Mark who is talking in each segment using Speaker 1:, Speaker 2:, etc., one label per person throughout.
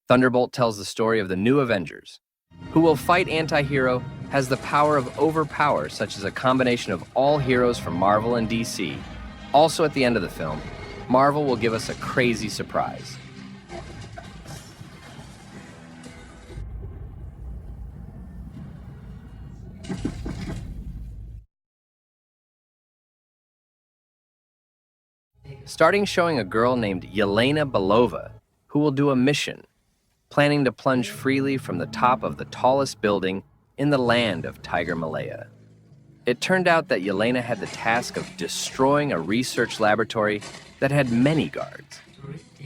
Speaker 1: Thunderbolt tells the story of the new Avengers. Who will fight anti-hero has the power of overpower, such as a combination of all heroes from Marvel and DC. Also at the end of the film, Marvel will give us a crazy surprise. Starting showing a girl named Yelena Belova, who will do a mission, planning to plunge freely from the top of the tallest building in the land of Tiger Malaya. It turned out that Yelena had the task of destroying a research laboratory that had many guards.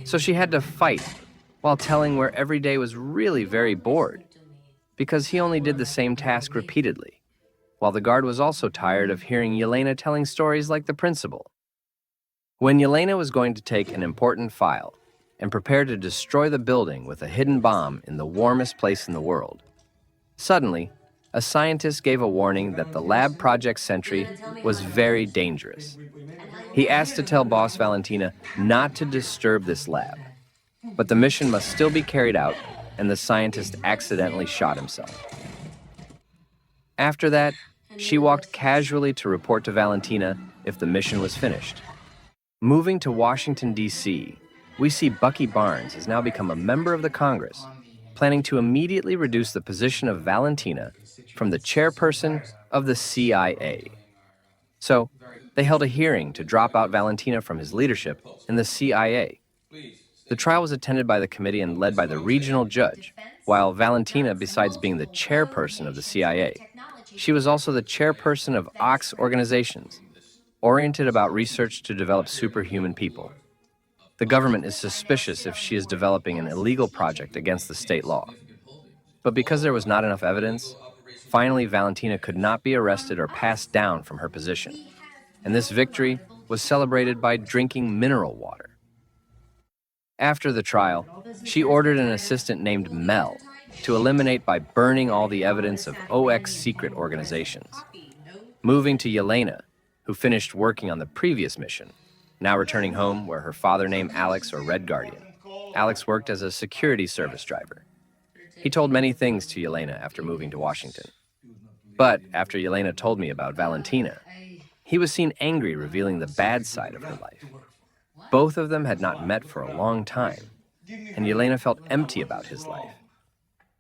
Speaker 1: So she had to fight while telling where every day was really very bored, because he only did the same task repeatedly, while the guard was also tired of hearing Yelena telling stories like the principal. When Yelena was going to take an important file and prepare to destroy the building with a hidden bomb in the warmest place in the world, suddenly, a scientist gave a warning that the lab project Sentry was very dangerous. He asked to tell Boss Valentina not to disturb this lab, but the mission must still be carried out, and the scientist accidentally shot himself. After that, she walked casually to report to Valentina if the mission was finished. Moving to Washington, D.C., we see Bucky Barnes has now become a member of the Congress, planning to immediately reduce the position of Valentina from the chairperson of the CIA. So, they held a hearing to drop out Valentina from his leadership in the CIA. The trial was attended by the committee and led by the regional judge, while Valentina, besides being the chairperson of the CIA, she was also the chairperson of Ox organizations, oriented about research to develop superhuman people. The government is suspicious if she is developing an illegal project against the state law. But because there was not enough evidence, finally Valentina could not be arrested or passed down from her position. And this victory was celebrated by drinking mineral water. After the trial, she ordered an assistant named Mel to eliminate by burning all the evidence of OX secret organizations. Moving to Yelena, who finished working on the previous mission, now returning home where her father named Alex or Red Guardian. Alex worked as a security service driver. He told many things to Yelena after moving to Washington. But after Yelena told me about Valentina, he was seen angry, revealing the bad side of her life. Both of them had not met for a long time, and Yelena felt empty about his life.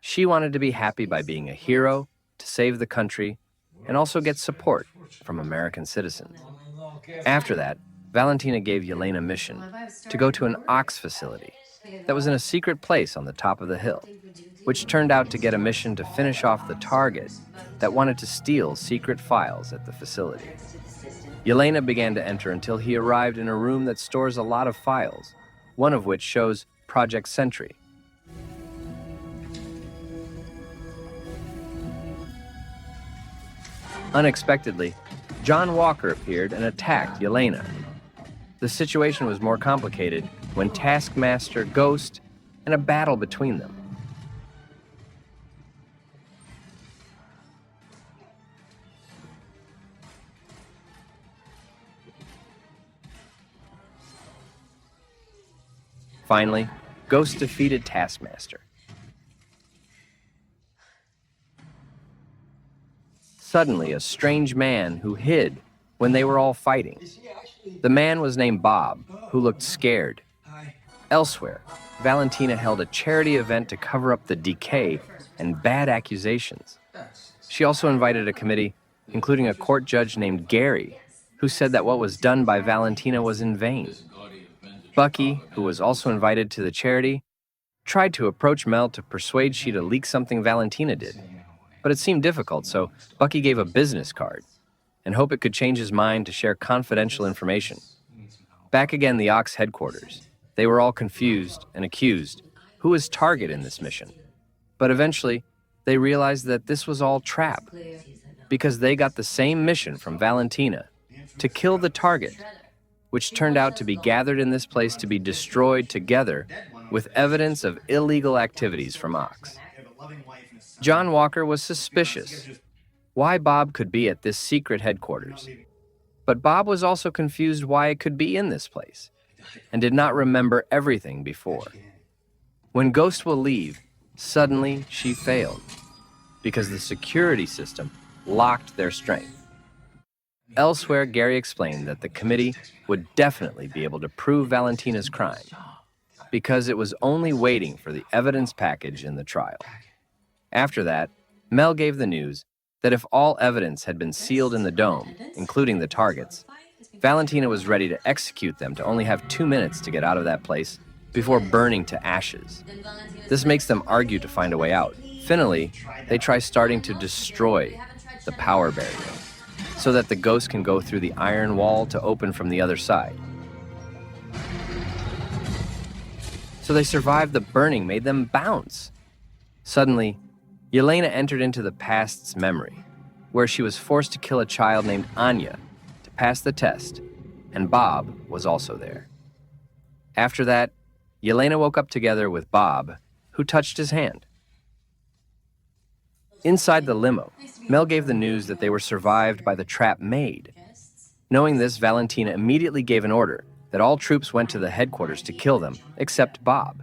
Speaker 1: She wanted to be happy by being a hero, to save the country, and also get support from American citizens. After that, Valentina gave Yelena a mission to go to an Ox facility that was in a secret place on the top of the hill, which turned out to get a mission to finish off the target that wanted to steal secret files at the facility. Yelena began to enter until he arrived in a room that stores a lot of files, one of which shows Project Sentry. Unexpectedly, John Walker appeared and attacked Yelena. The situation was more complicated when Taskmaster, Ghost, and a battle between them. Finally, Ghost defeated Taskmaster. Suddenly, a strange man who hid when they were all fighting. The man was named Bob, who looked scared. Elsewhere, Valentina held a charity event to cover up the decay and bad accusations. She also invited a committee, including a court judge named Gary, who said that what was done by Valentina was in vain. Bucky, who was also invited to the charity, tried to approach Mel to persuade she to leak something Valentina did. But it seemed difficult, so Bucky gave a business card and hoped it could change his mind to share confidential information. Back again the Ox headquarters, they were all confused and accused who was target in this mission. But eventually, they realized that this was all trap, because they got the same mission from Valentina to kill the target, which turned out to be gathered in this place to be destroyed together with evidence of illegal activities from Ox. John Walker was suspicious why Bob could be at this secret headquarters. But Bob was also confused why it could be in this place and did not remember everything before. When Ghost will leave, suddenly she failed because the security system locked their strength. Elsewhere, Gary explained that the committee would definitely be able to prove Valentina's crime because it was only waiting for the evidence package in the trial. After that, Mel gave the news that if all evidence had been sealed in the dome, including the targets, Valentina was ready to execute them to only have 2 minutes to get out of that place before burning to ashes. This makes them argue to find a way out. Finally, they try starting to destroy the power barrier so that the ghost can go through the iron wall to open from the other side. So they survived the burning, made them bounce. Suddenly, Yelena entered into the past's memory, where she was forced to kill a child named Anya to pass the test, and Bob was also there. After that, Yelena woke up together with Bob, who touched his hand. Inside the limo, Mel gave the news that they were survived by the trap maid. Knowing this, Valentina immediately gave an order that all troops went to the headquarters to kill them, except Bob,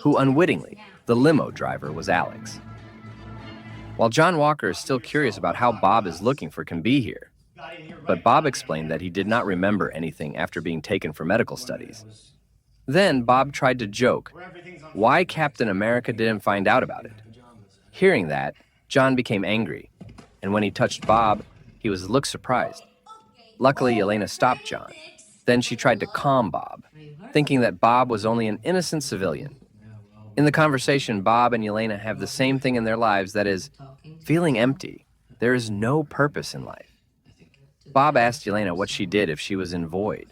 Speaker 1: who unwittingly, the limo driver was Alex. While John Walker is still curious about how Bob is looking for can be here, but Bob explained that he did not remember anything after being taken for medical studies. Then Bob tried to joke why Captain America didn't find out about it. Hearing that, John became angry, and when he touched Bob, he looked surprised. Luckily, Yelena stopped John. Then she tried to calm Bob, thinking that Bob was only an innocent civilian. In the conversation, Bob and Yelena have the same thing in their lives, that is, feeling empty. There is no purpose in life. Bob asked Yelena what she did if she was in void.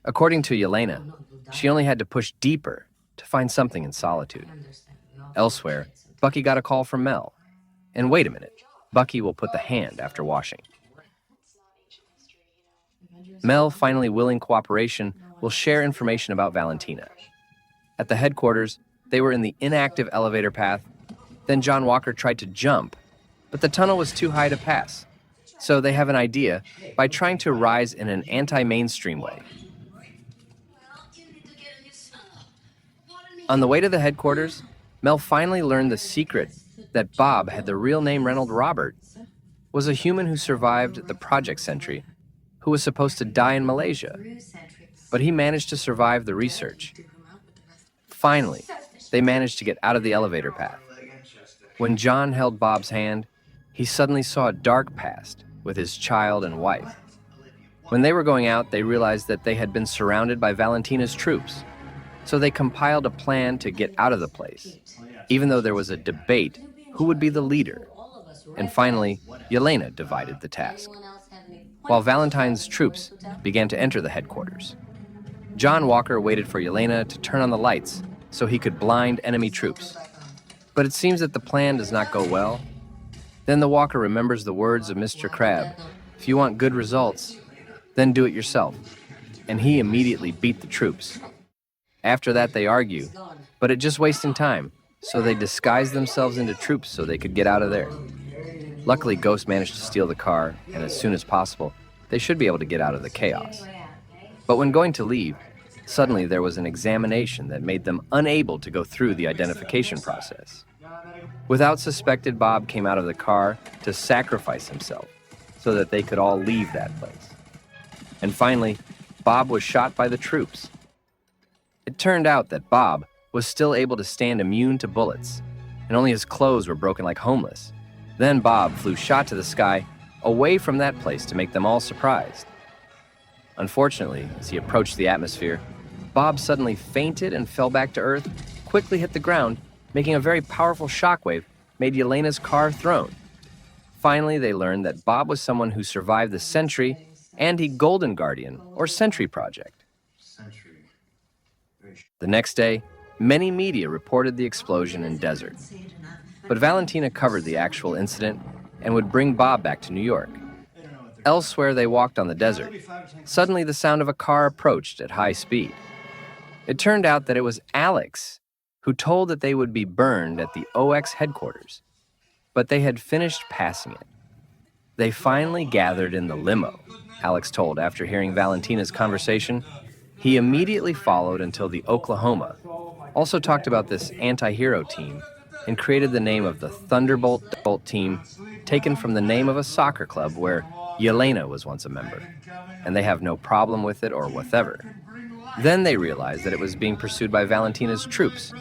Speaker 1: According to Yelena, she only had to push deeper to find something in solitude. Elsewhere, Bucky got a call from Mel. And wait a minute, Bucky will put the hand after washing. Mel, finally willing cooperation, will share information about Valentina. At the headquarters, they were in the inactive elevator path. Then John Walker tried to jump, but the tunnel was too high to pass. So they have an idea by trying to rise in an anti-mainstream way. On the way to the headquarters, Mel finally learned the secret that Bob had the real name Reynold Robert, was a human who survived the Project Sentry, who was supposed to die in Malaysia. But he managed to survive the research. Finally, they managed to get out of the elevator path. When John held Bob's hand, he suddenly saw a dark past with his child and wife. When they were going out, they realized that they had been surrounded by Valentina's troops. So they compiled a plan to get out of the place, even though there was a debate who would be the leader. And finally, Yelena divided the task, while Valentine's troops began to enter the headquarters. John Walker waited for Yelena to turn on the lights so he could blind enemy troops. But it seems that the plan does not go well. Then the Walker remembers the words of Mr. Crab, "If you want good results, then do it yourself." And he immediately beat the troops. After that, they argue, but it just wasting time, so they disguise themselves into troops so they could get out of there. Luckily, Ghost managed to steal the car, and as soon as possible, they should be able to get out of the chaos. But when going to leave, suddenly there was an examination that made them unable to go through the identification process. Without suspected, Bob came out of the car to sacrifice himself so that they could all leave that place. And finally, Bob was shot by the troops. It turned out that Bob was still able to stand immune to bullets, and only his clothes were broken like homeless. Then Bob flew shot to the sky away from that place to make them all surprised. Unfortunately, as he approached the atmosphere, Bob suddenly fainted and fell back to Earth, quickly hit the ground, making a very powerful shockwave made Yelena's car thrown. Finally, they learned that Bob was someone who survived the Sentry Anti-Golden Guardian, or Sentry Project. The next day, many media reported the explosion in Desert. But Valentina covered the actual incident and would bring Bob back to New York. Elsewhere, they walked on the desert. Suddenly, the sound of a car approached at high speed. It turned out that it was Alex, who told that they would be burned at the OX headquarters, but they had finished passing it. They finally gathered in the limo, Alex told after hearing Valentina's conversation. He immediately followed until the Oklahoma, also talked about this anti-hero team and created the name of the Thunderbolt team, taken from the name of a soccer club where Yelena was once a member, and they have no problem with it or whatever. Then they realized that it was being pursued by Valentina's troops.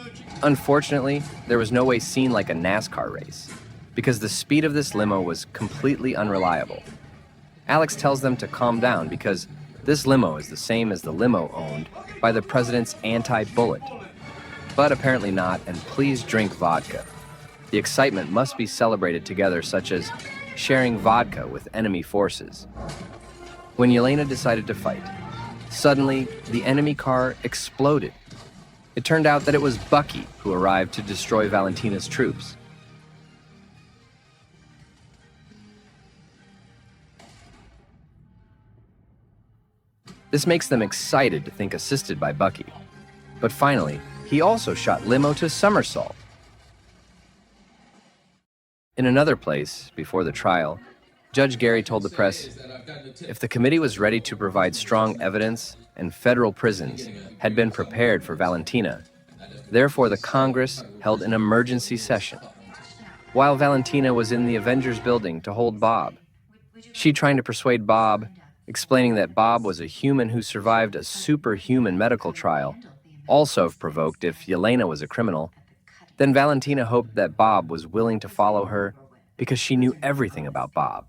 Speaker 1: Unfortunately, there was no way seen like a NASCAR race, because the speed of this limo was completely unreliable. Alex tells them to calm down because this limo is the same as the limo owned by the president's anti-bullet. But apparently not, and please drink vodka. The excitement must be celebrated together, such as sharing vodka with enemy forces. When Yelena decided to fight, suddenly the enemy car exploded. It turned out that it was Bucky who arrived to destroy Valentina's troops. This makes them excited to think assisted by Bucky. But finally, he also shot Limo to somersault. In another place, before the trial, Judge Gary told the press, if the committee was ready to provide strong evidence and federal prisons had been prepared for Valentina, therefore the Congress held an emergency session. While Valentina was in the Avengers building to hold Bob, she trying to persuade Bob, explaining that Bob was a human who survived a superhuman medical trial, also provoked if Yelena was a criminal. Then Valentina hoped that Bob was willing to follow her because she knew everything about Bob.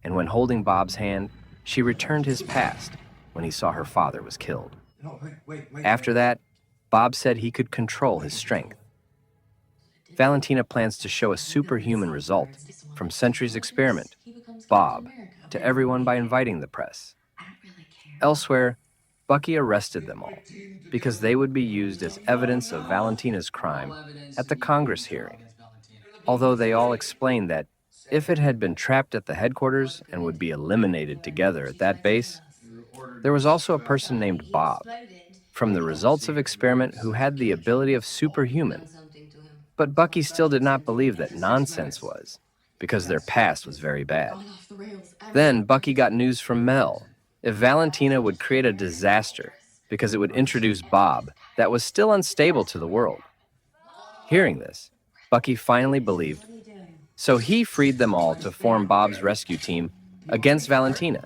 Speaker 1: And when holding Bob's hand, she returned his past when he saw her father was killed. After that, Bob said he could control his strength. Valentina plans to show a superhuman result from Sentry's experiment, Bob, to everyone by inviting the press. Elsewhere, Bucky arrested them all because they would be used as evidence of Valentina's crime at the Congress hearing, although they all explained that if it had been trapped at the headquarters and would be eliminated together at that base, there was also a person named Bob from the results of experiment who had the ability of superhuman. But Bucky still did not believe that nonsense was, because their past was very bad. Then Bucky got news from Mel. If Valentina would create a disaster because it would introduce Bob that was still unstable to the world. Hearing this, Bucky finally believed, so he freed them all to form Bob's rescue team against Valentina,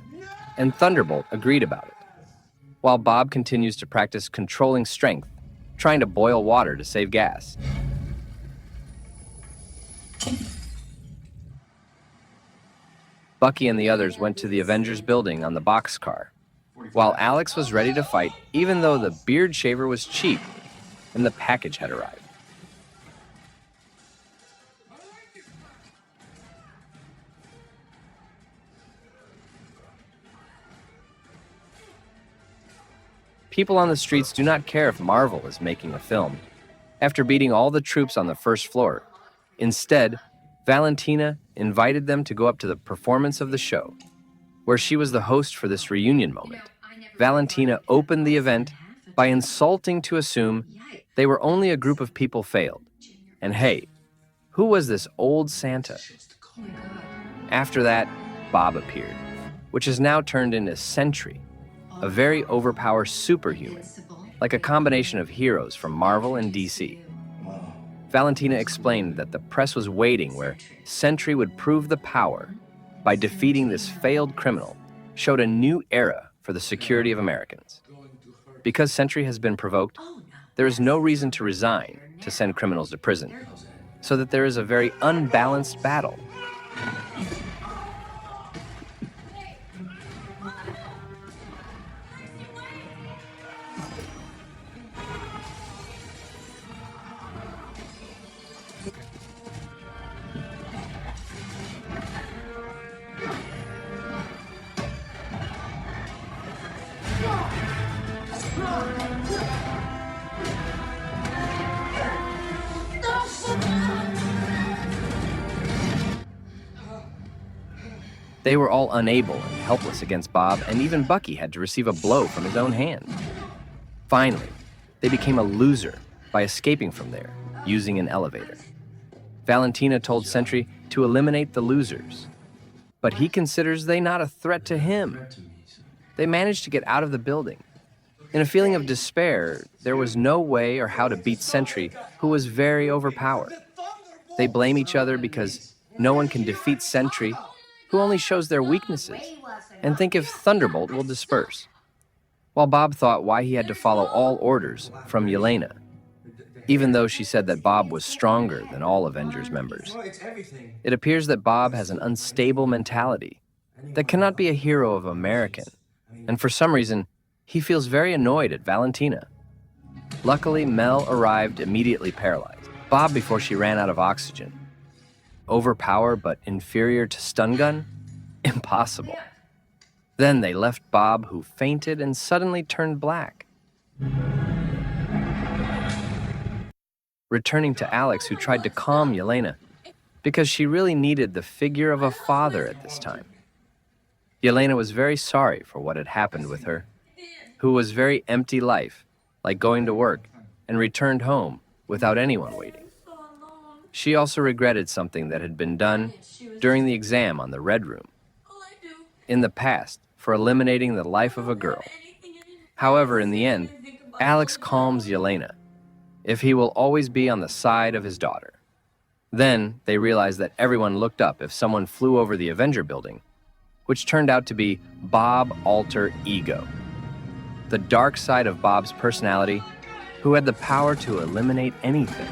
Speaker 1: and Thunderbolt agreed about it, while Bob continues to practice controlling strength, trying to boil water to save gas. Bucky and the others went to the Avengers building on the boxcar, while Alex was ready to fight even though the beard shaver was cheap and the package had arrived. People on the streets do not care if Marvel is making a film. After beating all the troops on the first floor, instead, Valentina invited them to go up to the performance of the show, where she was the host for this reunion moment. Valentina opened the event by insulting to assume they were only a group of people failed. And hey, who was this old Santa? After that, Bob appeared, which is now turned into Sentry, a very overpowered superhuman, like a combination of heroes from Marvel and DC. Valentina explained that the press was waiting where Sentry would prove the power by defeating this failed criminal, showed a new era for the security of Americans. Because Sentry has been provoked, there is no reason to resign to send criminals to prison, so that there is a very unbalanced battle. They were all unable and helpless against Bob, and even Bucky had to receive a blow from his own hand. Finally, they became a loser by escaping from there, using an elevator. Valentina told Sentry to eliminate the losers, but he considers they not a threat to him. They managed to get out of the building, In a feeling of despair, there was no way or how to beat Sentry, who was very overpowered. They blame each other because no one can defeat Sentry, who only shows their weaknesses, and think if Thunderbolt will disperse. While Bob thought why he had to follow all orders from Yelena, even though she said that Bob was stronger than all Avengers members. It appears that Bob has an unstable mentality that cannot be a hero of American, and for some reason, he feels very annoyed at Valentina. Luckily, Mel arrived immediately paralyzed Bob before she ran out of oxygen. Overpower but inferior to stun gun? Impossible. Then they left Bob, who fainted and suddenly turned black. Returning to Alex, who tried to calm Yelena, because she really needed the figure of a father at this time. Yelena was very sorry for what had happened with her, who was very empty life, like going to work, and returned home without anyone waiting. She also regretted something that had been done during the exam on the Red Room in the past for eliminating the life of a girl. However, in the end, Alex calms Yelena if he will always be on the side of his daughter. Then they realized that everyone looked up if someone flew over the Avenger building, which turned out to be Bob Alter Ego, the dark side of Bob's personality, who had the power to eliminate anything.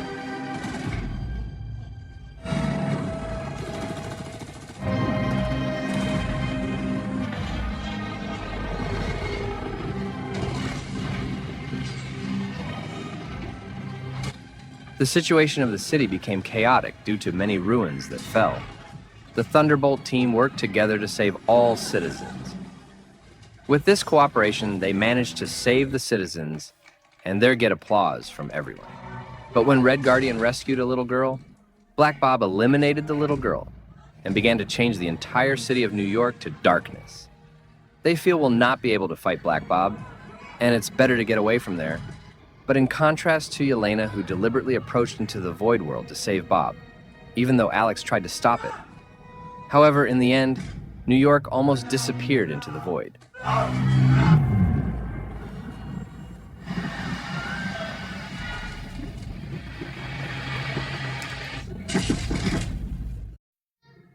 Speaker 1: The situation of the city became chaotic due to many ruins that fell. The Thunderbolt team worked together to save all citizens. With this cooperation, they managed to save the citizens and there get applause from everyone. But when Red Guardian rescued a little girl, Black Bob eliminated the little girl and began to change the entire city of New York to darkness. They feel will not be able to fight Black Bob, and it's better to get away from there. But in contrast to Yelena, who deliberately approached into the Void World to save Bob, even though Alex tried to stop it. However, in the end, New York almost disappeared into the void.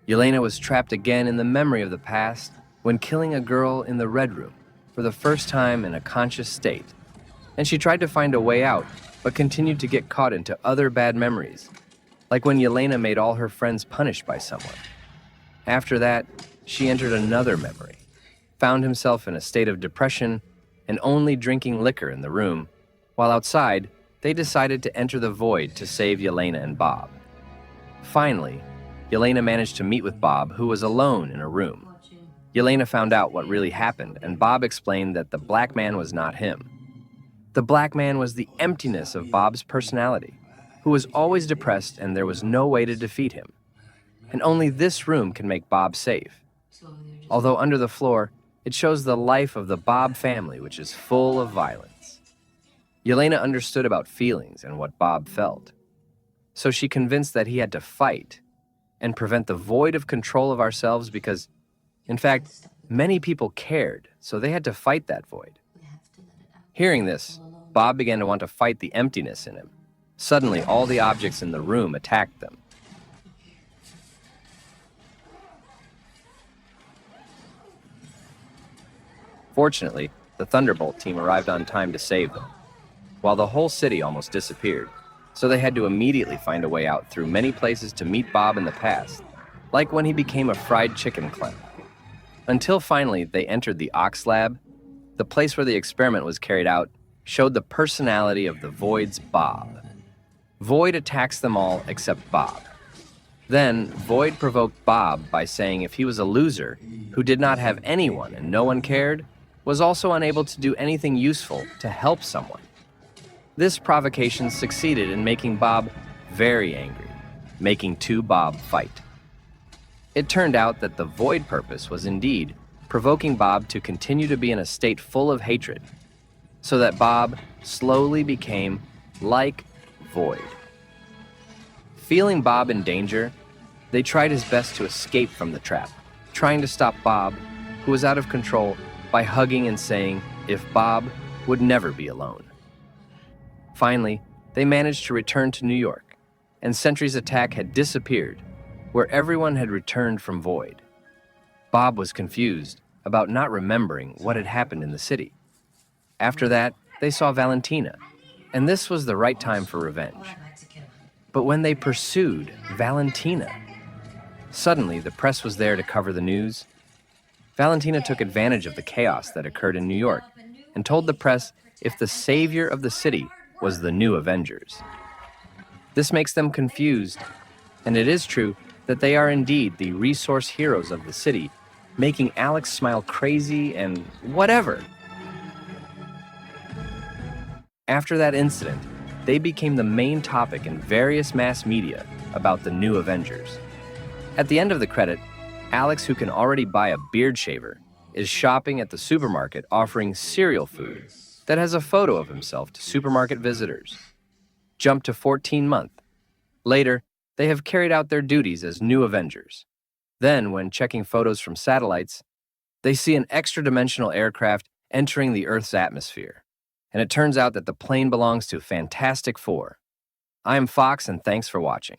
Speaker 1: Yelena was trapped again in the memory of the past when killing a girl in the Red Room for the first time in a conscious state. And she tried to find a way out, but continued to get caught into other bad memories, like when Yelena made all her friends punished by someone. After that, she entered another memory, found himself in a state of depression and only drinking liquor in the room, while outside, they decided to enter the void to save Yelena and Bob. Finally, Yelena managed to meet with Bob, who was alone in a room. Yelena found out what really happened, and Bob explained that the black man was not him. The black man was the emptiness of Bob's personality, who was always depressed and there was no way to defeat him. And only this room can make Bob safe. Although under the floor, it shows the life of the Bob family, which is full of violence. Yelena understood about feelings and what Bob felt. So she convinced that he had to fight and prevent the void of control of ourselves because, in fact, many people cared, so they had to fight that void. Hearing this, Bob began to want to fight the emptiness in him. Suddenly, all the objects in the room attacked them. Fortunately, the Thunderbolt team arrived on time to save them, while the whole city almost disappeared, so they had to immediately find a way out through many places to meet Bob in the past, like when he became a fried chicken clown. Until finally they entered the Ox Lab. The place where the experiment was carried out showed the personality of the Void's Bob. Void attacks them all except Bob. Then, Void provoked Bob by saying if he was a loser who did not have anyone and no one cared, was also unable to do anything useful to help someone. This provocation succeeded in making Bob very angry, making two Bob fight. It turned out that the Void purpose was indeed provoking Bob to continue to be in a state full of hatred, so that Bob slowly became like Void. Feeling Bob in danger, they tried his best to escape from the trap, trying to stop Bob, who was out of control, by hugging and saying, "If Bob, would never be alone. Finally, they managed to return to New York, and Sentry's attack had disappeared, where everyone had returned from void. Bob was confused about not remembering what had happened in the city. After that, they saw Valentina, and this was the right time for revenge. But when they pursued Valentina, suddenly the press was there to cover the news. Valentina took advantage of the chaos that occurred in New York and told the press if the savior of the city was the new Avengers. This makes them confused, and it is true that they are indeed the resource heroes of the city, making Alex smile crazy and whatever. After that incident, they became the main topic in various mass media about the new Avengers. At the end of the credit, Alex, who can already buy a beard shaver, is shopping at the supermarket offering cereal food that has a photo of himself to supermarket visitors. Jump to 14-month. Later, they have carried out their duties as new Avengers. Then, when checking photos from satellites, they see an extra-dimensional aircraft entering the Earth's atmosphere. And it turns out that the plane belongs to Fantastic Four. I'm Fox, and thanks for watching.